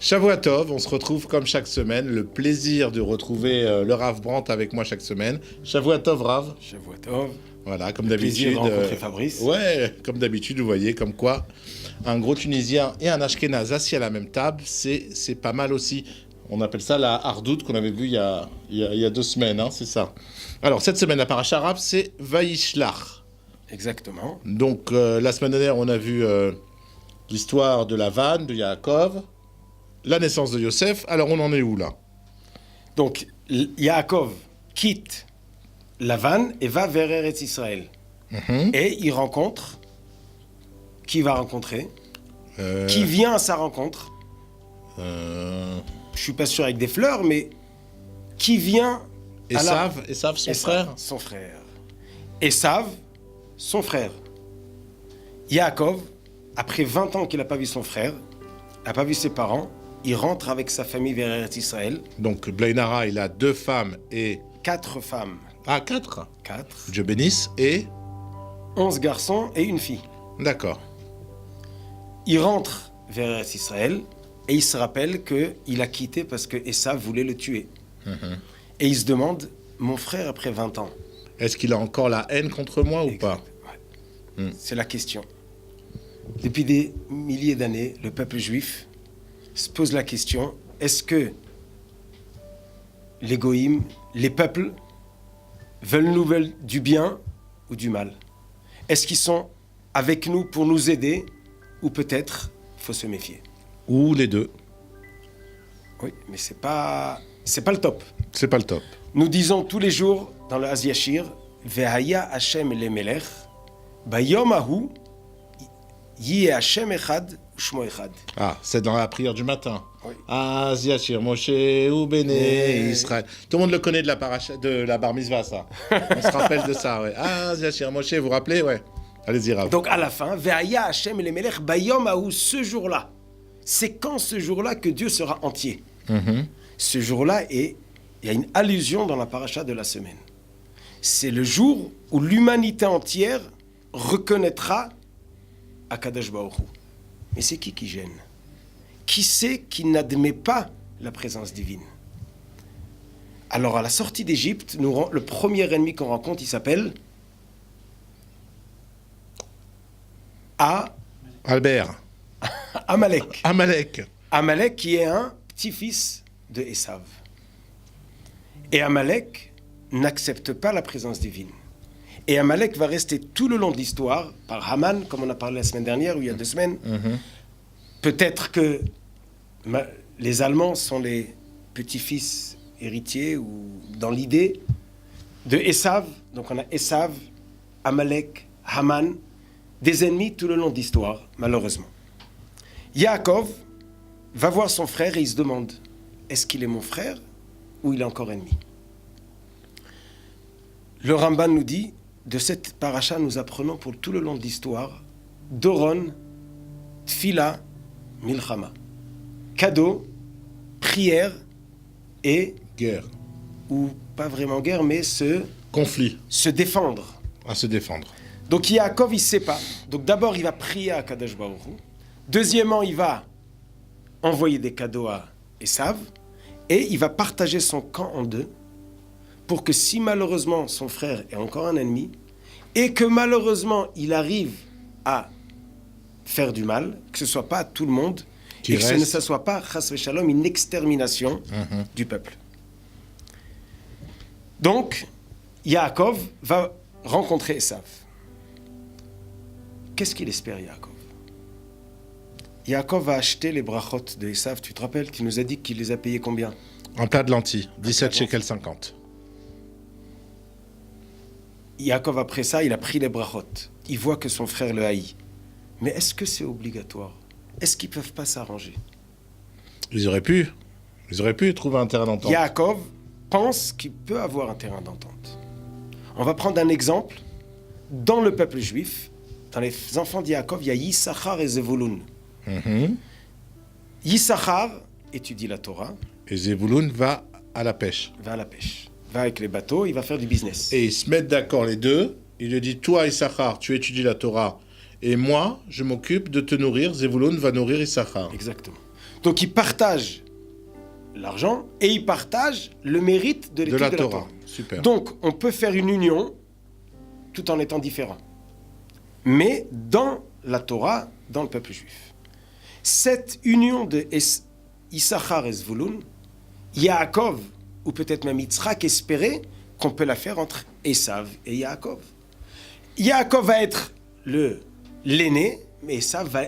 Shavuot Tov, on se retrouve comme chaque semaine. Le plaisir de retrouver le Rav Brandt avec moi chaque semaine. Shavuot Tov, Rav. Shavuot Tov. Voilà, comme Plaisir d'habitude. de rencontrer Fabrice. Ouais, comme d'habitude, vous voyez, comme quoi un gros Tunisien et un Ashkénaz assis à la même table, c'est pas mal aussi. On appelle ça la hardout qu'on avait vu il y a 2 semaines, hein, c'est ça. Alors, cette semaine, la paracha arabe, c'est Vaishlach. Exactement. Donc, la semaine dernière, on a vu l'histoire de la vanne, de Yaakov, la naissance de Yosef. Alors, on en est où, là? Donc, Yaakov quitte Lavan et va vers Eretz Israël. Et il rencontre... Qui va rencontrer Qui vient à sa rencontre Je suis pas sûr avec des fleurs, mais qui vient Esav, son frère. Son frère. Esav, son frère. Yaakov, après 20 ans qu'il n'a pas vu son frère, n'a pas vu ses parents, il rentre avec sa famille vers Eretz Israël. Donc, Blainara, il a 2 femmes et... 4 femmes. Ah, 4 4. Dieu bénisse, et... 11 garçons et une fille. D'accord. Il rentre vers Eretz Israël et il se rappelle qu'il a quitté parce que Esav voulait le tuer. Et il se demande, mon frère après 20 ans... Est-ce qu'il a encore la haine contre moi ou pas? Ouais. C'est la question. Depuis des milliers d'années, le peuple juif se pose la question, est-ce que les goïms, les peuples, veulent du bien ou du mal? Est-ce qu'ils sont avec nous pour nous aider ou peut-être faut se méfier? Ou les 2. Oui, mais c'est pas le top. C'est pas le top. Nous disons tous les jours dans le Hazyashir, Vehaya Hashem le Melech, Bayom Ahu, Yeh Hashem Echad, Ushmo Echad. Ah, c'est dans la prière du matin. Oui. Ah, Ziachir, Moshe, ou Béné, Israël. Tout le monde le connaît de la bar mitzvah, ça. On se rappelle de ça, ouais. Ah, Ziachir, Moshe, vous vous rappelez, ouais. Allez-y, Rav. Donc à la fin, Vehaya Hashem le Melech, Bayom Ahu, ce jour-là. C'est quand ce jour-là que Dieu sera entier. Ce jour-là, il y a une allusion dans la paracha de la semaine. C'est le jour où l'humanité entière reconnaîtra Akadosh Baruch Hu. Mais c'est qui gêne? Qui c'est qui n'admet pas la présence divine? Alors à la sortie d'Égypte, le premier ennemi qu'on rencontre, il s'appelle Albert. Amalek. Amalek qui est un petit-fils de Esav. Et Amalek n'accepte pas la présence divine. Et Amalek va rester tout le long de l'histoire, par Haman, comme on a parlé la semaine dernière, ou il y a 2 semaines. Peut-être que les Allemands sont les petits-fils héritiers, ou dans l'idée, de Esav. Donc on a Esav, Amalek, Haman, des ennemis tout le long de l'histoire, malheureusement. Yaakov va voir son frère et il se demande, est-ce qu'il est mon frère ou il est encore ennemi? Le Ramban nous dit, de cette paracha, nous apprenons pour tout le long de l'histoire, Doron, Tfila, Milchama. Cadeau, prière et... Guerre. Ou pas vraiment guerre, mais Conflit. se défendre. À se défendre. Donc Yaakov, il ne sait pas. Donc d'abord, il va prier à Kadosh Baruch Hu. Deuxièmement, il va envoyer des cadeaux à Esav. Et il va partager son camp en 2 pour que si malheureusement son frère est encore un ennemi et que malheureusement il arrive à faire du mal, que ce ne soit pas à tout le monde et que ce ne soit pas, chas v'shalom, une extermination du peuple. Donc, Yaakov va rencontrer Esav. Qu'est-ce qu'il espère, Yaakov? Yaakov va acheter les brachot de Esav. Tu te rappelles, tu nous as dit qu'il les a payés combien? Un plat de lentilles, 17 shekels 50. Yaakov, après ça, il a pris les brachot. Il voit que son frère le haït. Mais est-ce que c'est obligatoire? Est-ce qu'ils ne peuvent pas s'arranger? Ils auraient pu trouver un terrain d'entente. Yaakov pense qu'il peut avoir un terrain d'entente. On va prendre un exemple. Dans le peuple juif, dans les enfants d'Yaakov, il y a Yissachar et Zevulun. Yissachar étudie la Torah. Et Zevulun va à la pêche. Va à la pêche. Va avec les bateaux, il va faire du business. Et ils se mettent d'accord les deux. Il lui dit, toi Issachar, tu étudies la Torah. Et moi, je m'occupe de te nourrir. Zevulun va nourrir Issachar. Exactement. Donc ils partagent l'argent et ils partagent le mérite de l'étude de la Torah. Super. Donc on peut faire une union tout en étant différents. Mais dans la Torah, dans le peuple juif. Cette union de Issachar et Zvouloun, Yaakov, ou peut-être même Yitzhak, espérait qu'on peut la faire entre Esav et Yaakov. Yaakov va être l'aîné, mais Esav va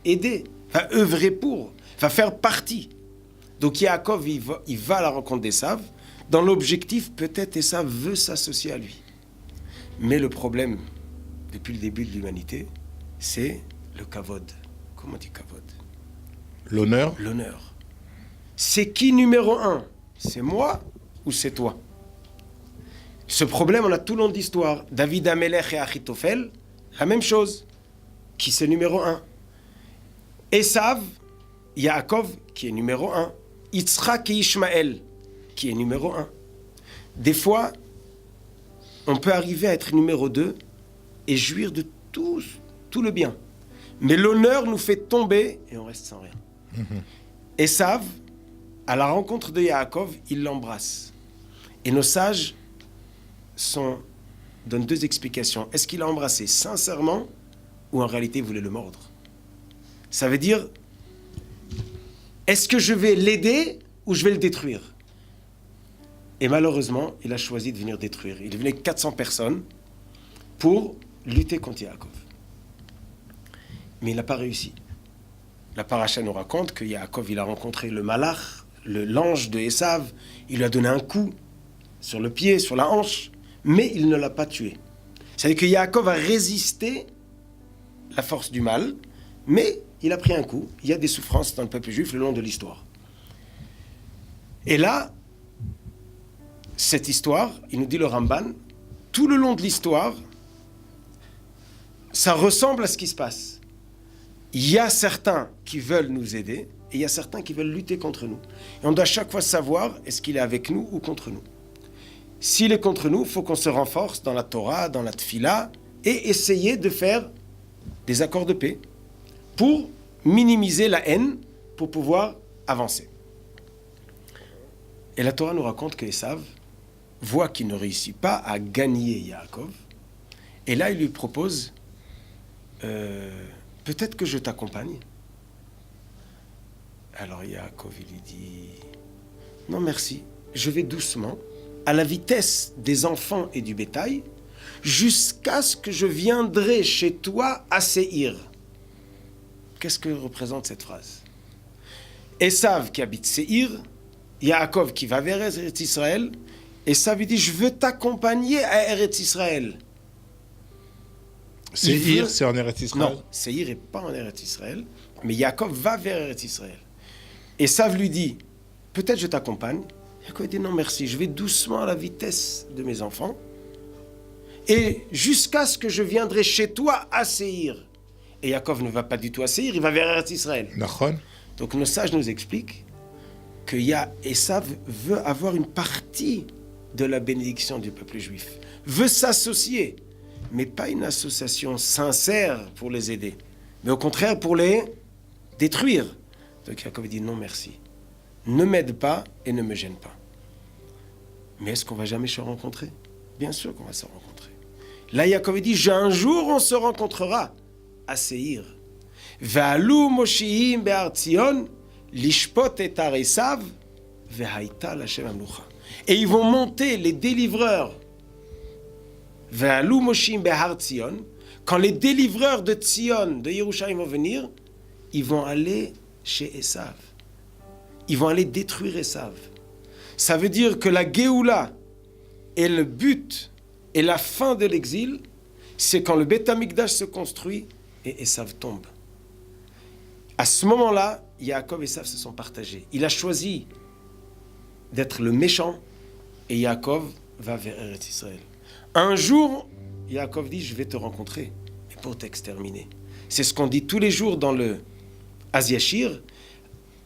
aider, va œuvrer pour, va faire partie. Donc Yaakov, il va à la rencontre d'Esav. Dans l'objectif, peut-être Esav veut s'associer à lui. Mais le problème, depuis le début de l'humanité, c'est le kavod. Comment on dit kavod? L'honneur. L'honneur. C'est qui numéro un? C'est moi ou c'est toi? Ce problème, on a tout le long de l'histoire. David Amelech et Achitophel, la même chose. Qui c'est numéro un? Esav, Yaakov, qui est numéro un. Yitzhak et Ishmaël, qui est numéro un. Des fois, on peut arriver à être numéro 2 et jouir de tout le bien. Mais l'honneur nous fait tomber et on reste sans rien. Esav, à la rencontre de Yaakov, il l'embrasse. Et nos sages donnent 2 explications. Est-ce qu'il l'a embrassé sincèrement ou en réalité il voulait le mordre? Ça veut dire, est-ce que je vais l'aider ou je vais le détruire? Et malheureusement, il a choisi de venir détruire. Il est venu avec 400 personnes pour lutter contre Yaakov. Mais il n'a pas réussi. La paracha nous raconte que Yaakov, il a rencontré le malach, l'ange de Esav. Il lui a donné un coup sur le pied, sur la hanche, mais il ne l'a pas tué. C'est-à-dire que Yaakov a résisté la force du mal, mais il a pris un coup. Il y a des souffrances dans le peuple juif le long de l'histoire. Et là, cette histoire, il nous dit le Ramban, tout le long de l'histoire, ça ressemble à ce qui se passe. Il y a certains qui veulent nous aider et il y a certains qui veulent lutter contre nous. Et on doit chaque fois savoir est-ce qu'il est avec nous ou contre nous. S'il est contre nous, il faut qu'on se renforce dans la Torah, dans la Tfila et essayer de faire des accords de paix pour minimiser la haine, pour pouvoir avancer. Et la Torah nous raconte que Esav voit qu'il ne réussit pas à gagner Yaakov. Et là, il lui propose peut-être que je t'accompagne. Alors Yaakov, il lui dit non merci, je vais doucement, à la vitesse des enfants et du bétail, jusqu'à ce que je viendrai chez toi à Séhir. Qu'est-ce que représente cette phrase? Esav qui habite Séhir, Yaakov qui va vers Eretz Israël, Esav lui dit je veux t'accompagner à Eretz Israël. Séhir, c'est en Eretz Israël? Non, Séhir n'est pas en Eretz Israël, mais Yaakov va vers Eretz Israël. Esav lui dit peut-être je t'accompagne. Yaakov dit non merci, je vais doucement à la vitesse de mes enfants et jusqu'à ce que je viendrai chez toi à Séhir. Et Yaakov ne va pas du tout à Séhir, il va vers Eretz Israël. Nachon. Donc nos sages nous expliquent que Esav veut avoir une partie de la bénédiction du peuple juif, veut s'associer, mais pas une association sincère pour les aider, mais au contraire pour les détruire. Donc Yaakov dit non merci, ne m'aide pas et ne me gêne pas. Mais est-ce qu'on va jamais se rencontrer? Bien sûr qu'on va se rencontrer. Là Yaakov dit un jour on se rencontrera à Séhir. Ve'alu Moshiim be'ar Tzion lishpot et Esav ve'haïta l'Hashem amlucha. Et ils vont monter les délivreurs. Ve'alu Moshiim be'ar Tzion. Quand les délivreurs de Tzion, de Yerushalayim vont venir, ils vont aller chez Esav. Ils vont aller détruire Esav. Ça veut dire que la Géoula et le but et la fin de l'exil, c'est quand le Beth Amikdash se construit et Esav tombe. À ce moment-là, Yaakov et Esav se sont partagés. Il a choisi d'être le méchant et Yaakov va vers Eretz Israël. Un jour, Yaakov dit, je vais te rencontrer, mais pour t'exterminer. C'est ce qu'on dit tous les jours dans le Az-Yashir.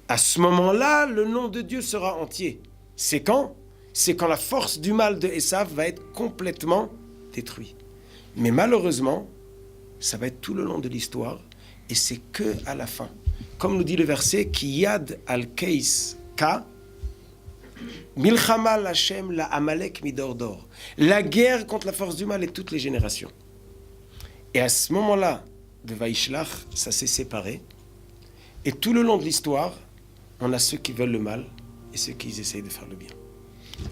À ce moment-là, le nom de Dieu sera entier. C'est quand? C'est quand la force du mal de Esav va être complètement détruite. Mais malheureusement, ça va être tout le long de l'histoire. Et c'est que à la fin. Comme nous dit le verset, Ki yad al keis ka, milchama l'Hashem la Amalek midordor. La guerre contre la force du mal et toutes les générations. Et à ce moment-là de Vaishlach, ça s'est séparé. Et tout le long de l'histoire, on a ceux qui veulent le mal et ceux qui essayent de faire le bien.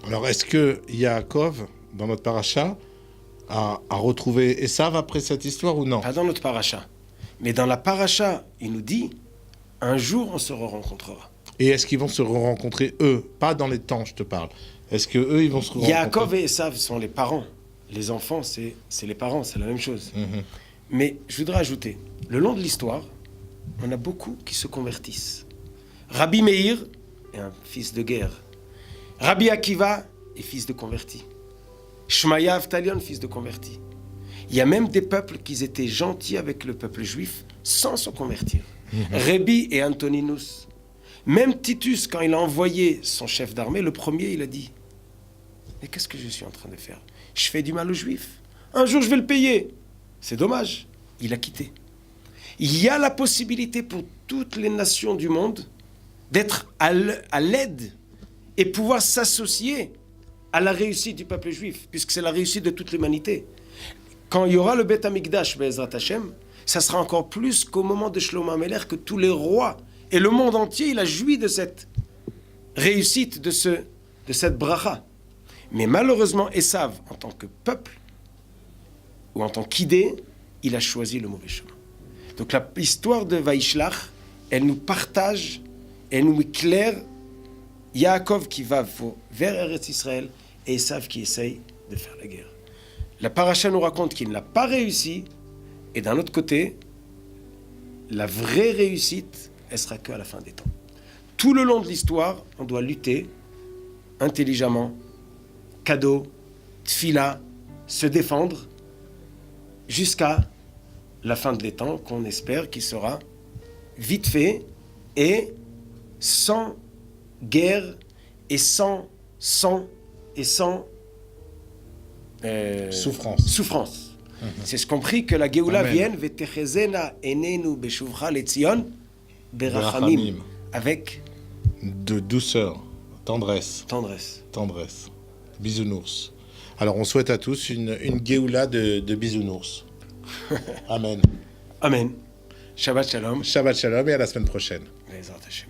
Alors, est-ce que Yaakov, dans notre paracha, a retrouvé Esav après cette histoire ou non? Pas dans notre paracha. Mais dans la paracha, il nous dit, un jour on se rencontrera. Et est-ce qu'ils vont se rencontrer eux? Pas dans les temps, je te parle. Est-ce que eux ils vont se rencontrer? Yaakov et Esav sont les parents. Les enfants, c'est les parents, c'est la même chose. Mais je voudrais ajouter, le long de l'histoire, on a beaucoup qui se convertissent. Rabbi Meir est un fils de guerre. Rabbi Akiva est fils de converti. Shmaya Avtalion, fils de converti. Il y a même des peuples qui étaient gentils avec le peuple juif sans se convertir. Rébi et Antoninus. Même Titus, quand il a envoyé son chef d'armée, le premier, il a dit « Mais qu'est-ce que je suis en train de faire? Je fais du mal aux juifs. Un jour, je vais le payer. » C'est dommage. Il a quitté. Il y a la possibilité pour toutes les nations du monde d'être à l'aide et pouvoir s'associer à la réussite du peuple juif, puisque c'est la réussite de toute l'humanité. Quand il y aura le Beth Amikdash, Be'ezrat Hashem, ça sera encore plus qu'au moment de Shlomo HaMelech, que tous les rois et le monde entier, il a joui de cette réussite, de cette bracha. Mais malheureusement, Esav, en tant que peuple, ou en tant qu'idée, il a choisi le mauvais chemin. Donc l'histoire de Vaishlach, elle nous partage, elle nous éclaire Yaakov qui va vers Eretz Israël et Esav qui essaye de faire la guerre. La paracha nous raconte qu'il n'a pas réussi, et d'un autre côté, la vraie réussite, elle sera qu'à la fin des temps. Tout le long de l'histoire, on doit lutter intelligemment, cadeau, tfila, se défendre, jusqu'à la fin des temps, qu'on espère qu'il sera vite fait et sans guerre et sans sang et sans souffrance. C'est ce compris que la Géoula vienne Vetechezena enenu beshuvcha letzion berachamim, avec de douceur, tendresse. Bisounours. Alors on souhaite à tous une Géoula de bisounours. Amen. Amen. Shabbat shalom. Shabbat shalom et à la semaine prochaine. Be'ezrat Hashem.